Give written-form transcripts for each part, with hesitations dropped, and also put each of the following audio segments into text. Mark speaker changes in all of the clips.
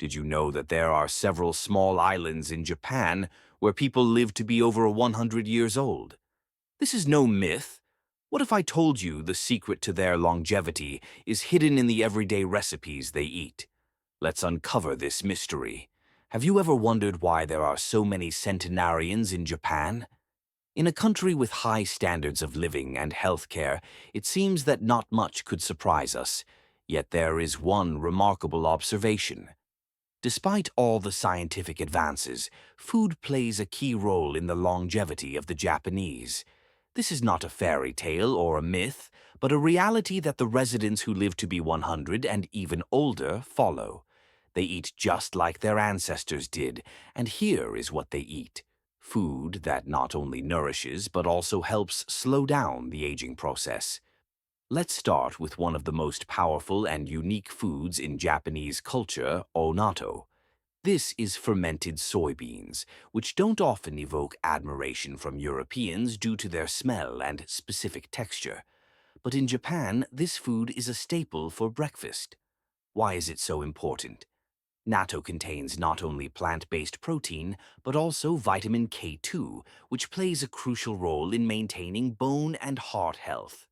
Speaker 1: Did you know that there are several small islands in Japan where people live to be over 100 years old? This is no myth. What if I told you the secret to their longevity is hidden in the everyday recipes they eat? Let's uncover this mystery. Have you ever wondered why there are so many centenarians in Japan? In a country with high standards of living and healthcare, it seems that not much could surprise us. Yet there is one remarkable observation. Despite all the scientific advances, food plays a key role in the longevity of the Japanese. This is not a fairy tale or a myth, but a reality that the residents who live to be 100 and even older follow. They eat just like their ancestors did, and here is what they eat. Food that not only nourishes but also helps slow down the aging process. Let's start with one of the most powerful and unique foods in Japanese culture, natto. This is fermented soybeans, which don't often evoke admiration from Europeans due to their smell and specific texture. But in Japan, this food is a staple for breakfast. Why is it so important? Natto contains not only plant-based protein, but also vitamin K2, which plays a crucial role in maintaining bone and heart health.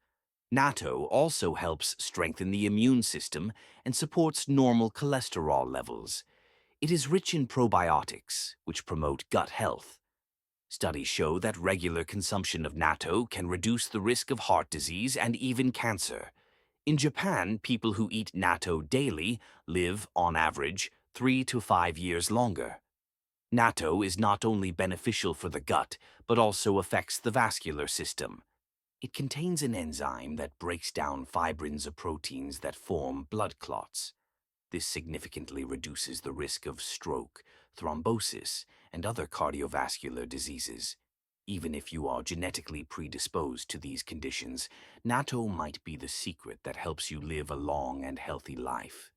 Speaker 1: Natto also helps strengthen the immune system and supports normal cholesterol levels. It is rich in probiotics, which promote gut health. Studies show that regular consumption of natto can reduce the risk of heart disease and even cancer. In Japan, people who eat natto daily live, on average, 3 to 5 years longer. Natto is not only beneficial for the gut, but also affects the vascular system. It contains an enzyme that breaks down fibrins of proteins that form blood clots. This significantly reduces the risk of stroke, thrombosis, and other cardiovascular diseases. Even if you are genetically predisposed to these conditions, natto might be the secret that helps you live a long and healthy life.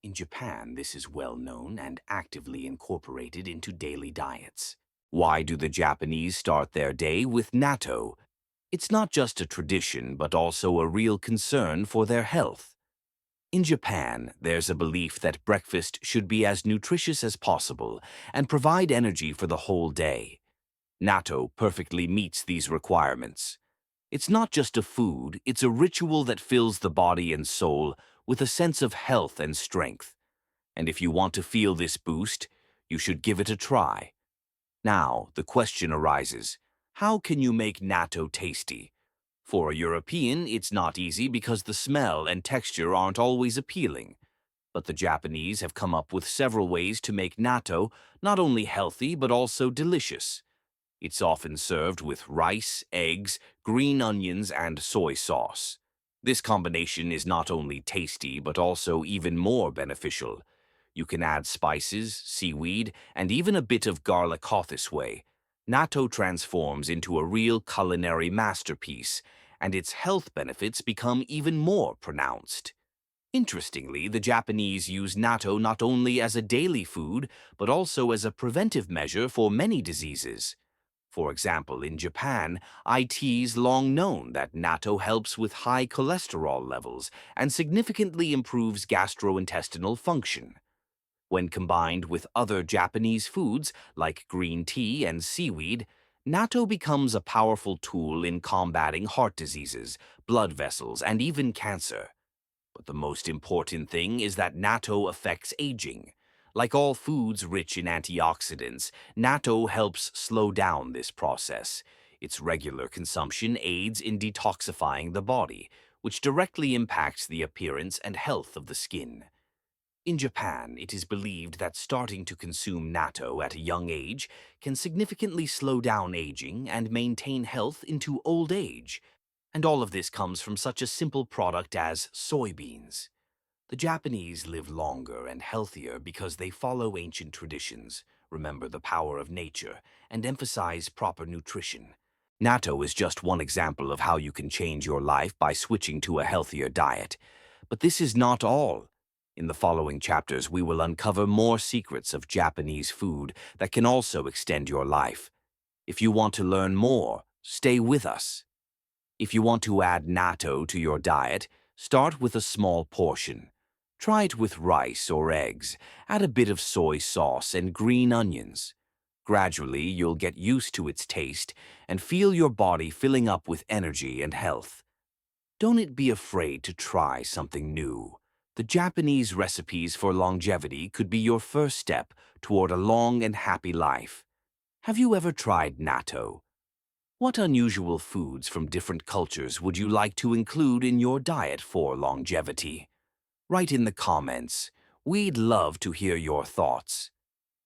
Speaker 1: In Japan, this is well known and actively incorporated into daily diets. Why do the Japanese start their day with natto? It's not just a tradition, but also a real concern for their health. In Japan, there's a belief that breakfast should be as nutritious as possible and provide energy for the whole day. Natto perfectly meets these requirements. It's not just a food, it's a ritual that fills the body and soul with a sense of health and strength. And if you want to feel this boost, you should give it a try. Now, the question arises, how can you make natto tasty? For a European, it's not easy because the smell and texture aren't always appealing. But the Japanese have come up with several ways to make natto not only healthy but also delicious. It's often served with rice, eggs, green onions, and soy sauce. This combination is not only tasty but also even more beneficial. You can add spices, seaweed, and even a bit of garlic this way. Natto transforms into a real culinary masterpiece, and its health benefits become even more pronounced. Interestingly, the Japanese use natto not only as a daily food, but also as a preventive measure for many diseases. For example, in Japan, IT's long known that natto helps with high cholesterol levels and significantly improves gastrointestinal function. When combined with other Japanese foods like green tea and seaweed, natto becomes a powerful tool in combating heart diseases, blood vessels, and even cancer. But the most important thing is that natto affects aging. Like all foods rich in antioxidants, natto helps slow down this process. Its regular consumption aids in detoxifying the body, which directly impacts the appearance and health of the skin. In Japan, it is believed that starting to consume natto at a young age can significantly slow down aging and maintain health into old age. And all of this comes from such a simple product as soybeans. The Japanese live longer and healthier because they follow ancient traditions, remember the power of nature, and emphasize proper nutrition. Natto is just one example of how you can change your life by switching to a healthier diet. But this is not all. In the following chapters, we will uncover more secrets of Japanese food that can also extend your life. If you want to learn more, stay with us. If you want to add natto to your diet, start with a small portion. Try it with rice or eggs. Add a bit of soy sauce and green onions. Gradually, you'll get used to its taste and feel your body filling up with energy and health. Don't be afraid to try something new. The Japanese recipes for longevity could be your first step toward a long and happy life. Have you ever tried natto? What unusual foods from different cultures would you like to include in your diet for longevity? Write in the comments. We'd love to hear your thoughts.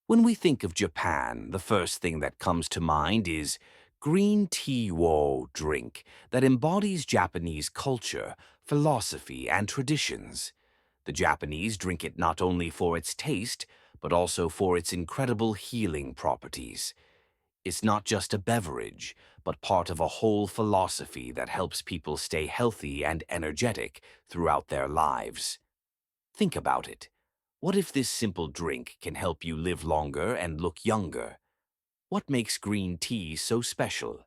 Speaker 1: When we think of Japan, the first thing that comes to mind is green tea wo drink that embodies Japanese culture, philosophy, and traditions. The Japanese drink it not only for its taste, but also for its incredible healing properties. It's not just a beverage, but part of a whole philosophy that helps people stay healthy and energetic throughout their lives. Think about it. What if this simple drink can help you live longer and look younger? What makes green tea so special?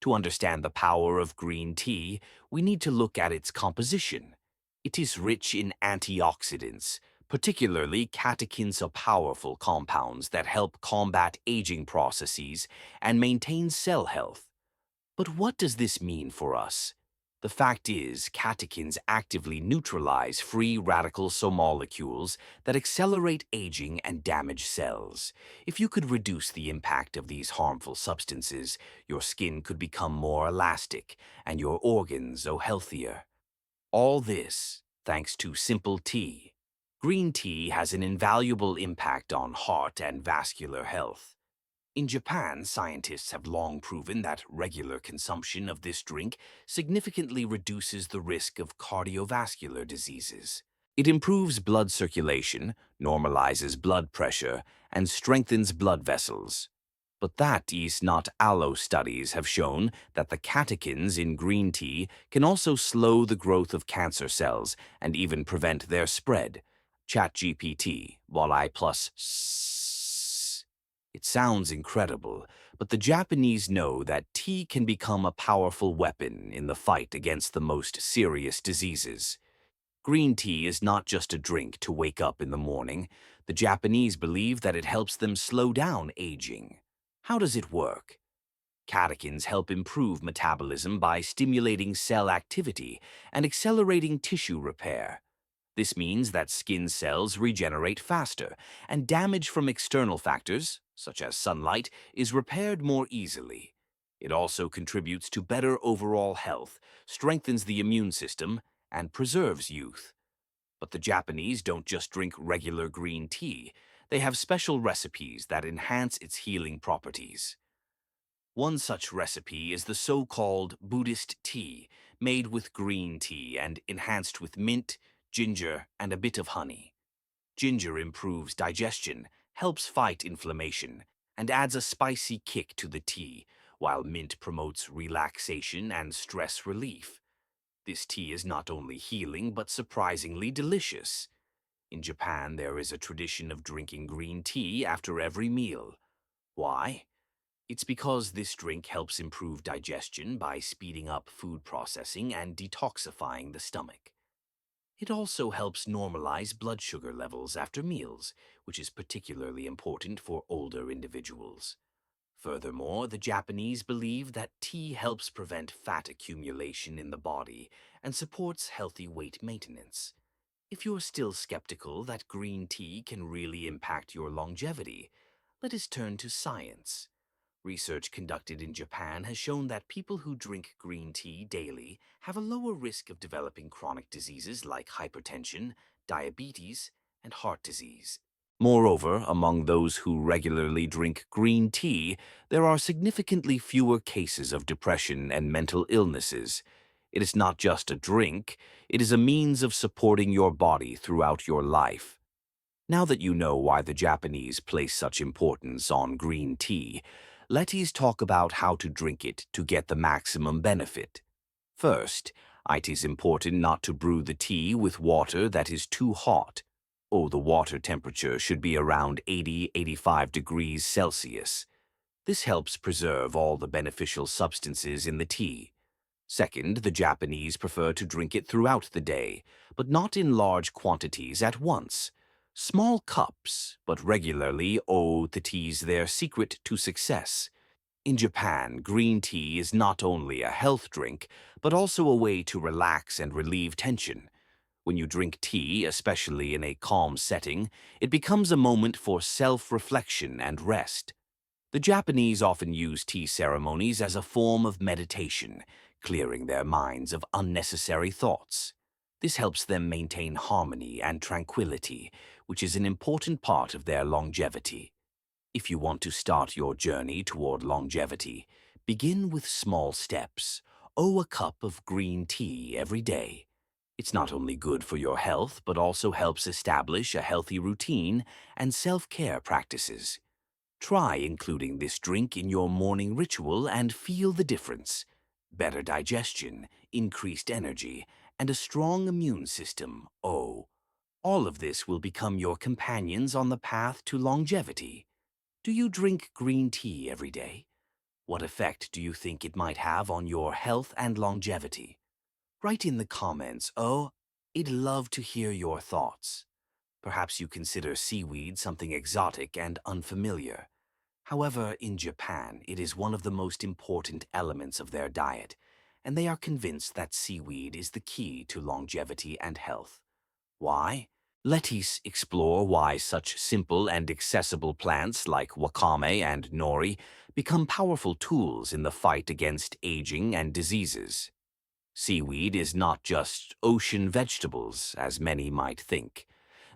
Speaker 1: To understand the power of green tea, we need to look at its composition. It is rich in antioxidants, particularly catechins, are powerful compounds that help combat aging processes and maintain cell health. But what does this mean for us? The fact is, catechins actively neutralize free radical molecules that accelerate aging and damage cells. If you could reduce the impact of these harmful substances, your skin could become more elastic and your organs healthier. All this thanks to simple tea. Green tea has an invaluable impact on heart and vascular health. In Japan, scientists have long proven that regular consumption of this drink significantly reduces the risk of cardiovascular diseases. It improves blood circulation, normalizes blood pressure, and strengthens blood vessels. But that is not all. Studies have shown that the catechins in green tea can also slow the growth of cancer cells and even prevent their spread. ChatGPT, while I plus it sounds incredible, but the Japanese know that tea can become a powerful weapon in the fight against the most serious diseases. Green tea is not just a drink to wake up in the morning. The Japanese believe that it helps them slow down aging. How does it work? Catechins help improve metabolism by stimulating cell activity and accelerating tissue repair. This means that skin cells regenerate faster, and damage from external factors, such as sunlight, is repaired more easily. It also contributes to better overall health, strengthens the immune system, and preserves youth. But the Japanese don't just drink regular green tea. They have special recipes that enhance its healing properties. One such recipe is the so-called Buddhist tea, made with green tea and enhanced with mint, ginger, and a bit of honey. Ginger improves digestion, helps fight inflammation, and adds a spicy kick to the tea, while mint promotes relaxation and stress relief. This tea is not only healing but surprisingly delicious. In Japan, there is a tradition of drinking green tea after every meal. Why? It's because this drink helps improve digestion by speeding up food processing and detoxifying the stomach. It also helps normalize blood sugar levels after meals, which is particularly important for older individuals. Furthermore, the Japanese believe that tea helps prevent fat accumulation in the body and supports healthy weight maintenance. If you're still skeptical that green tea can really impact your longevity, let us turn to science. Research conducted in Japan has shown that people who drink green tea daily have a lower risk of developing chronic diseases like hypertension, diabetes, and heart disease. Moreover, among those who regularly drink green tea, there are significantly fewer cases of depression and mental illnesses. It is not just a drink, it is a means of supporting your body throughout your life. Now that you know why the Japanese place such importance on green tea, let's talk about how to drink it to get the maximum benefit. First, it is important not to brew the tea with water that is too hot. The water temperature should be around 80–85 degrees Celsius. This helps preserve all the beneficial substances in the tea. Second, the Japanese prefer to drink it throughout the day, but not in large quantities at once. Small cups, but regularly, owe the teas their secret to success. In Japan, green tea is not only a health drink, but also a way to relax and relieve tension. When you drink tea, especially in a calm setting, it becomes a moment for self-reflection and rest. The Japanese often use tea ceremonies as a form of meditation, clearing their minds of unnecessary thoughts. This helps them maintain harmony and tranquility, which is an important part of their longevity. If you want to start your journey toward longevity, begin with small steps. Owe a cup of green tea every day. It's not only good for your health, but also helps establish a healthy routine and self-care practices. Try including this drink in your morning ritual and feel the difference. Better digestion, increased energy, and a strong immune system. Oh, all of this will become your companions on the path to longevity. Do you drink green tea every day? What effect do you think it might have on your health and longevity? Write in the comments. Oh, I'd love to hear your thoughts. Perhaps you consider seaweed something exotic and unfamiliar. However, in Japan, it is one of the most important elements of their diet, and they are convinced that seaweed is the key to longevity and health. Why? Let's explore why such simple and accessible plants like wakame and nori become powerful tools in the fight against aging and diseases. Seaweed is not just ocean vegetables, as many might think.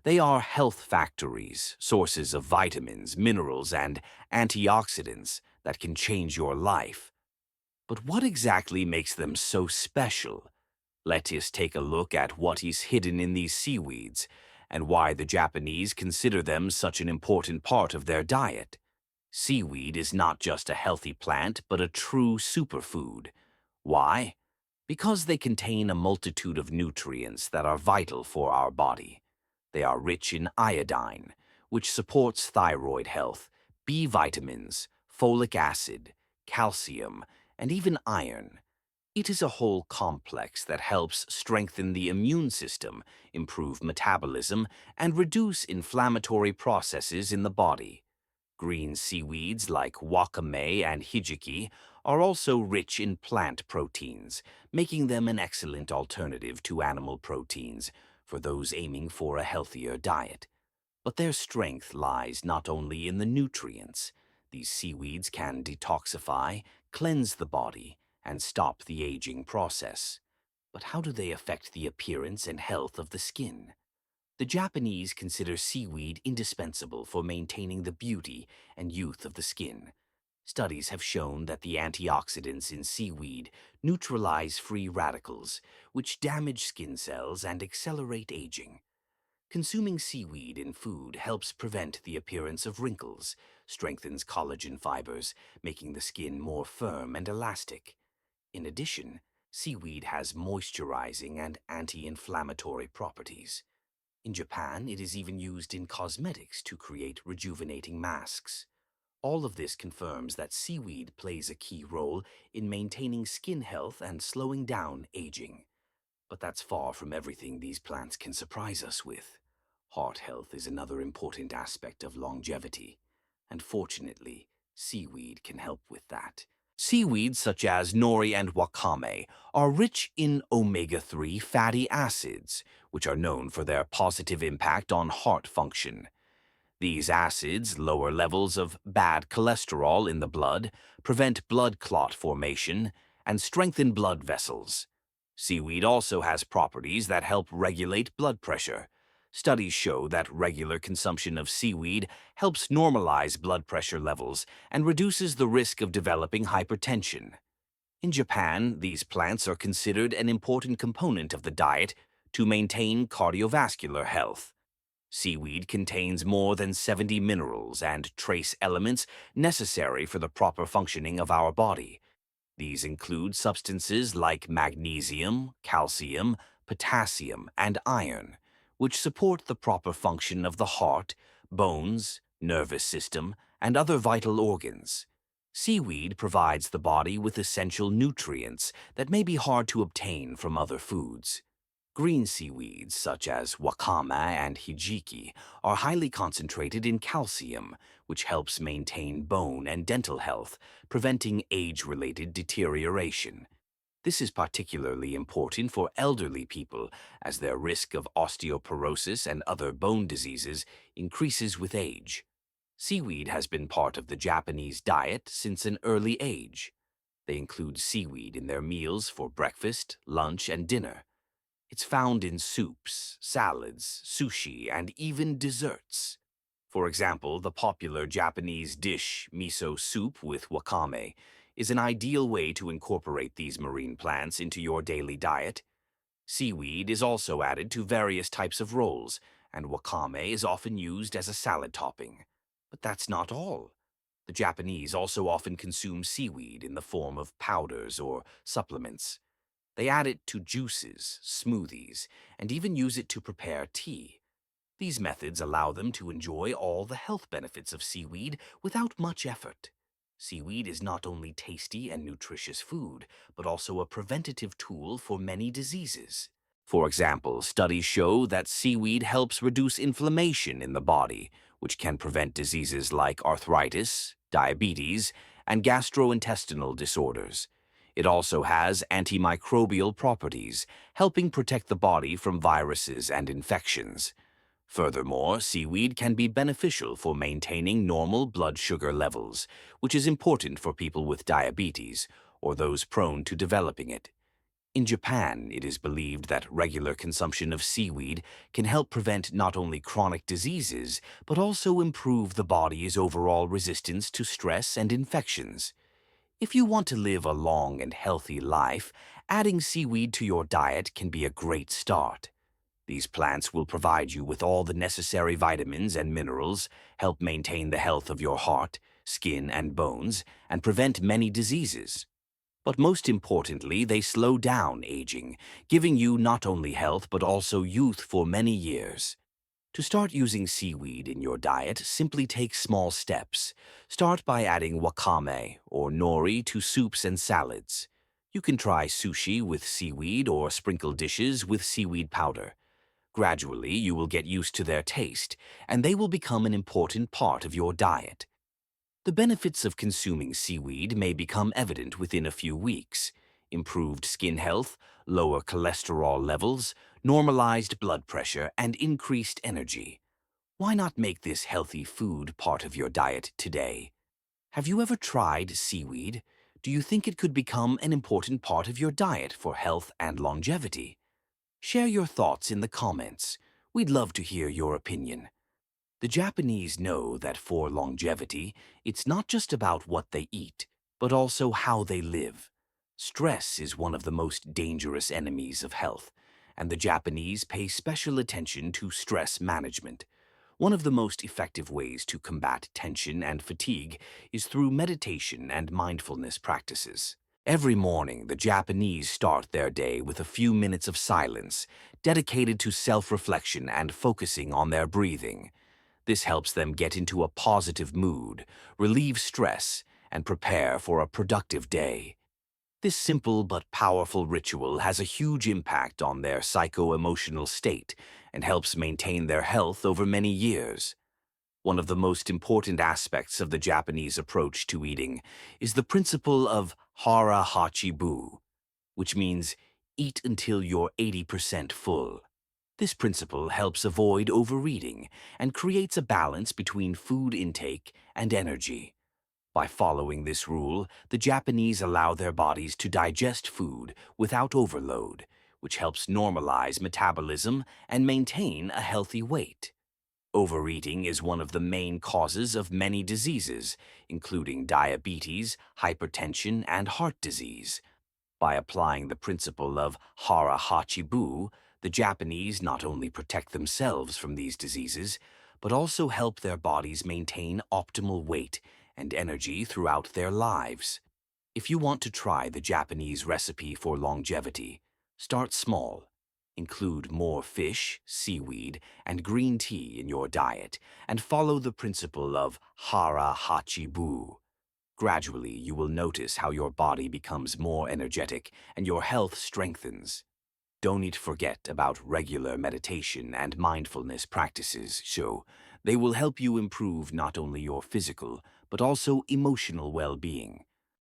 Speaker 1: They are health factories, sources of vitamins, minerals, and antioxidants that can change your life. But what exactly makes them so special? Let us take a look at what is hidden in these seaweeds and why the Japanese consider them such an important part of their diet. Seaweed is not just a healthy plant, but a true superfood. Why? Because they contain a multitude of nutrients that are vital for our body. They are rich in iodine, which supports thyroid health, B vitamins, folic acid, calcium, and even iron. It is a whole complex that helps strengthen the immune system, improve metabolism, and reduce inflammatory processes in the body. Green seaweeds like wakame and hijiki are also rich in plant proteins, making them an excellent alternative to animal proteins for those aiming for a healthier diet. But their strength lies not only in the nutrients. These seaweeds can detoxify, cleanse the body, and stop the aging process. But how do they affect the appearance and health of the skin? The Japanese consider seaweed indispensable for maintaining the beauty and youth of the skin. Studies have shown that the antioxidants in seaweed neutralize free radicals, which damage skin cells and accelerate aging. Consuming seaweed in food helps prevent the appearance of wrinkles, strengthens collagen fibers, making the skin more firm and elastic. In addition, seaweed has moisturizing and anti-inflammatory properties. In Japan, it is even used in cosmetics to create rejuvenating masks. All of this confirms that seaweed plays a key role in maintaining skin health and slowing down aging. But that's far from everything these plants can surprise us with. Heart health is another important aspect of longevity, and fortunately, seaweed can help with that. Seaweeds such as nori and wakame are rich in omega-3 fatty acids, which are known for their positive impact on heart function. These acids lower levels of bad cholesterol in the blood, prevent blood clot formation, and strengthen blood vessels. Seaweed also has properties that help regulate blood pressure. Studies show that regular consumption of seaweed helps normalize blood pressure levels and reduces the risk of developing hypertension. In Japan, these plants are considered an important component of the diet to maintain cardiovascular health. Seaweed contains more than 70 minerals and trace elements necessary for the proper functioning of our body. These include substances like magnesium, calcium, potassium, and iron, which support the proper function of the heart, bones, nervous system, and other vital organs. Seaweed provides the body with essential nutrients that may be hard to obtain from other foods. Green seaweeds, such as wakame and hijiki, are highly concentrated in calcium, which helps maintain bone and dental health, preventing age-related deterioration. This is particularly important for elderly people, as their risk of osteoporosis and other bone diseases increases with age. Seaweed has been part of the Japanese diet since an early age. They include seaweed in their meals for breakfast, lunch, and dinner. It's found in soups, salads, sushi, and even desserts. For example, the popular Japanese dish miso soup with wakame is an ideal way to incorporate these marine plants into your daily diet. Seaweed is also added to various types of rolls, and wakame is often used as a salad topping. But that's not all. The Japanese also often consume seaweed in the form of powders or supplements. They add it to juices, smoothies, and even use it to prepare tea. These methods allow them to enjoy all the health benefits of seaweed without much effort. Seaweed is not only tasty and nutritious food, but also a preventative tool for many diseases. For example, studies show that seaweed helps reduce inflammation in the body, which can prevent diseases like arthritis, diabetes, and gastrointestinal disorders. It also has antimicrobial properties, helping protect the body from viruses and infections. Furthermore, seaweed can be beneficial for maintaining normal blood sugar levels, which is important for people with diabetes or those prone to developing it. In Japan, it is believed that regular consumption of seaweed can help prevent not only chronic diseases, but also improve the body's overall resistance to stress and infections. If you want to live a long and healthy life, adding seaweed to your diet can be a great start. These plants will provide you with all the necessary vitamins and minerals, help maintain the health of your heart, skin, and bones, and prevent many diseases. But most importantly, they slow down aging, giving you not only health but also youth for many years. To start using seaweed in your diet, simply take small steps. Start by adding wakame or nori to soups and salads. You can try sushi with seaweed or sprinkle dishes with seaweed powder. Gradually, you will get used to their taste, and they will become an important part of your diet. The benefits of consuming seaweed may become evident within a few weeks. Improved skin health, lower cholesterol levels, normalized blood pressure, and increased energy. Why not make this healthy food part of your diet today? Have you ever tried seaweed? Do you think it could become an important part of your diet for health and longevity? Share your thoughts in the comments. We'd love to hear your opinion. The Japanese know that for longevity, it's not just about what they eat, but also how they live. Stress is one of the most dangerous enemies of health, and the Japanese pay special attention to stress management. One of the most effective ways to combat tension and fatigue is through meditation and mindfulness practices. Every morning, the Japanese start their day with a few minutes of silence, dedicated to self-reflection and focusing on their breathing. This helps them get into a positive mood, relieve stress, and prepare for a productive day. This simple but powerful ritual has a huge impact on their psycho-emotional state and helps maintain their health over many years. One of the most important aspects of the Japanese approach to eating is the principle of hara hachibu, which means eat until you're 80% full. This principle helps avoid overeating and creates a balance between food intake and energy. By following this rule, the Japanese allow their bodies to digest food without overload, which helps normalize metabolism and maintain a healthy weight. Overeating is one of the main causes of many diseases, including diabetes, hypertension, and heart disease. By applying the principle of hara hachibu, the Japanese not only protect themselves from these diseases, but also help their bodies maintain optimal weight and energy throughout their lives. If you want to try the Japanese recipe for longevity, start small. Include more fish, seaweed, and green tea in your diet, and follow the principle of hara hachibu. Gradually, you will notice how your body becomes more energetic and your health strengthens. Don't forget about regular meditation and mindfulness practices, so they will help you improve not only your physical, but also emotional well-being.